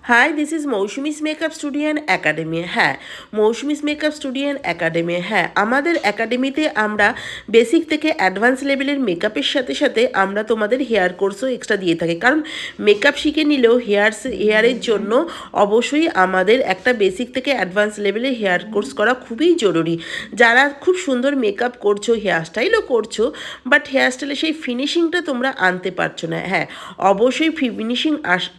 High, this is Moushumi's makeup studio and academy. হ্যাঁ, Moushumi's makeup studio and academy. হ্যাঁ, আমাদের একাডেমিতে আমরা বেসিক থেকে অ্যাডভান্স লেভেলের মেকআপের সাথে সাথে আমরা তোমাদের হেয়ার কোর্সও এক্সট্রা দিয়ে থাকি। কারণ মেকআপ শিখে নিলেও হেয়ারের জন্য অবশ্যই আমাদের একটা বেসিক থেকে অ্যাডভান্স লেভেলের হেয়ার কোর্স করা খুবই জরুরি। যারা খুব সুন্দর মেকআপ করছো, হেয়ার স্টাইলও করছো, বাট হেয়ার স্টাইলে সেই ফিনিশিংটা তোমরা আনতে পারছো না। হ্যাঁ, অবশ্যই ফিনিশিং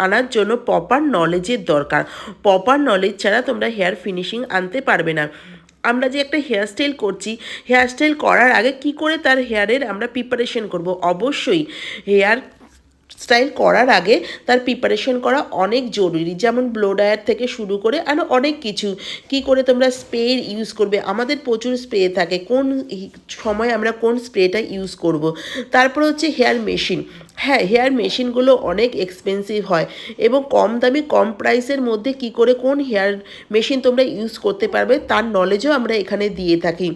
আনার জন্য প্রপার নলেজের দরকার। প্রপার নলেজ ছাড়া তোমরা হেয়ার ফিনিশিং আনতে পারবে না। আমরা যে একটা হেয়ারস্টাইল করছি, হেয়ারস্টাইল করার আগে কি করে তার হেয়ারের আমরা প্রিপারেশন করব, অবশ্যই হেয়ার স্টাইল করার আগে তার প্রিপারেশন করা অনেক জরুরি। যেমন ব্লো ড্রায়ার থেকে শুরু করে আরও অনেক কিছু, কি করে তোমরা স্প্রে ইউজ করবে। আমাদের প্রচুর স্প্রে থাকে, কোন সময় আমরা কোন স্প্রেটা ইউজ করব। তারপর হচ্ছে হেয়ার মেশিন। হ্যাঁ, হেয়ার মেশিনগুলো অনেক এক্সপেন্সিভ হয় এবং কম দামি কম প্রাইসের মধ্যে কি করে কোন হেয়ার মেশিন তোমরা ইউজ করতে পারবে তার নলেজও আমরা এখানে দিয়ে থাকি।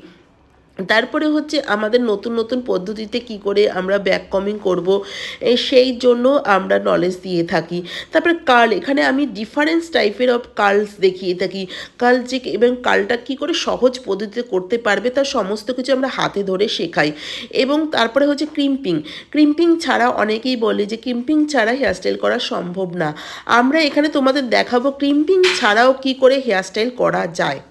তারপরে হচ্ছে আমাদের নতুন নতুন পদ্ধতিতে কি করে আমরা ব্যাক কমিং করব, সেই জন্য আমরা নলেজ দিয়ে থাকি। তারপরে কার্ল, এখানে আমি ডিফারেন্স টাইপের অফ কার্লস দেখিয়ে থাকি। কার্ল যে এবং কার্লটা কী করে সহজ পদ্ধতিতে করতে পারবে তার সমস্ত কিছু আমরা হাতে ধরে শেখাই। এবং তারপরে হচ্ছে ক্রিম্পিং। ক্রিম্পিং ছাড়া অনেকেই বলে যে ক্রিম্পিং ছাড়া হেয়ারস্টাইল করা সম্ভব না। আমরা এখানে তোমাদের দেখাবো ক্রিম্পিং ছাড়াও কি করে হেয়ারস্টাইল করা যায়,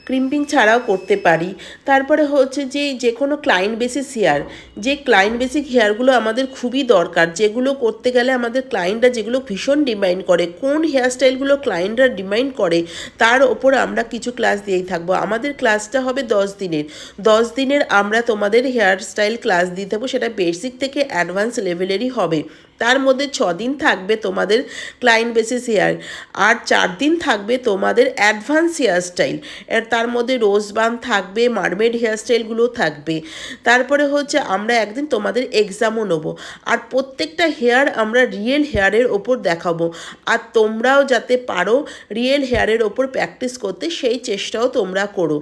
ক্রিম্পিং ছাড়াও করতে পারি। তারপরে হচ্ছে যে কোনো ক্লায়েন্ট বেসিস হেয়ার, যে ক্লায়েন্ট বেসিক হেয়ারগুলো আমাদের খুবই দরকার, যেগুলো করতে গেলে আমাদের ক্লায়েন্টরা যেগুলো ভীষণ ডিমান্ড করে, কোন হেয়ারস্টাইলগুলো ক্লায়েন্টরা ডিমান্ড করে তার ওপর আমরা কিছু ক্লাস দিয়েই থাকবো। আমাদের ক্লাসটা হবে 10 দিনের। 10 দিনের আমরা তোমাদের হেয়ারস্টাইল ক্লাস দিয়ে থাকবো, সেটা বেসিক থেকে অ্যাডভান্স লেভেলেরই হবে। তার মধ্যে 6 দিন থাকবে তোমাদের ক্লায়েন্ট বেসিস হেয়ার, আর 4 দিন থাকবে তোমাদের অ্যাডভান্স হেয়ারস্টাইল। তার মধ্যে রোজ বান থাকবে, মারমেড হেয়ারস্টাইলগুলো থাকবে। তারপরে হচ্ছে আমরা একদিন তোমাদের এক্সামও নেবো, আর প্রত্যেকটা হেয়ার আমরা রিয়েল হেয়ারের ওপর দেখাবো। আর তোমরাও যাতে পারো রিয়েল হেয়ারের ওপর প্র্যাকটিস করতে, সেই চেষ্টাও তোমরা করো।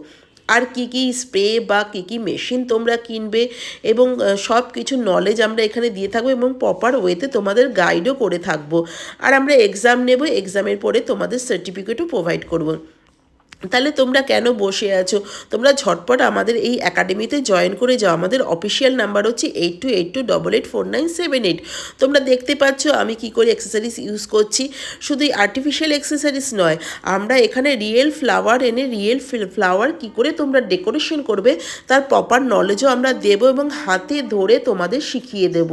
আর কি কি স্প্রে বা কি কি মেশিন তোমরা কিনবে এবং সব কিছু নলেজ আমরা এখানে দিয়ে থাকবো এবং প্রপার ওয়েতে তোমাদের গাইডও করে থাকবো। আর আমরা এক্সাম নেব, এক্সামের পরে তোমাদের সার্টিফিকেটও প্রোভাইড করবো। তাহলে তোমরা কেন বসে আছো, তোমরা ঝটপট আমাদের এই একাডেমিতে জয়েন করে যাও। আমাদের অফিসিয়াল নাম্বার হচ্ছে 8282884978। তোমরা দেখতে পাচ্ছ আমি কি করে অ্যাক্সেসরিজ ইউজ করছি। শুধু আর্টিফিশিয়াল অ্যাক্সেসরিজ নয়, আমরা এখানে রিয়েল ফ্লাওয়ার এনে রিয়েল ফ্লাওয়ার কি করে তোমরা ডেকোরেশন করবে তার প্রপার নলেজও আমরা দেবো এবং হাতে ধরে তোমাদের শিখিয়ে দেব।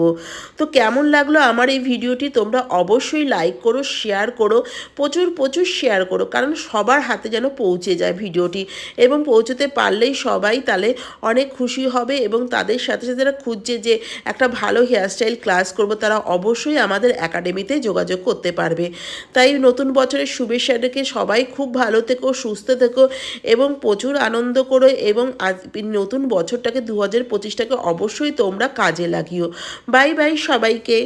তো কেমন লাগলো আমার এই ভিডিওটি, তোমরা অবশ্যই লাইক করো, শেয়ার করো, প্রচুর প্রচুর শেয়ার করো, কারণ সবার হাতে যেন পৌঁছে যায় ভিডিওটি। এবং পৌঁছতে পারলেই সবাই তাহলে অনেক খুশি হবে এবং তাদের সাথে সাথে যারা খুঁজছে যে একটা ভালো হেয়ারস্টাইল ক্লাস করব, তারা অবশ্যই আমাদের একাডেমিতে যোগাযোগ করতে পারবে। তাই নতুন বছরের শুভেচ্ছা রেখে সবাই খুব ভালো থেকো, সুস্থ থেকো এবং প্রচুর আনন্দ করো। এবং আজ নতুন বছরটাকে 2025টাকে অবশ্যই তোমরা কাজে লাগিও। বাই বাই সবাইকে।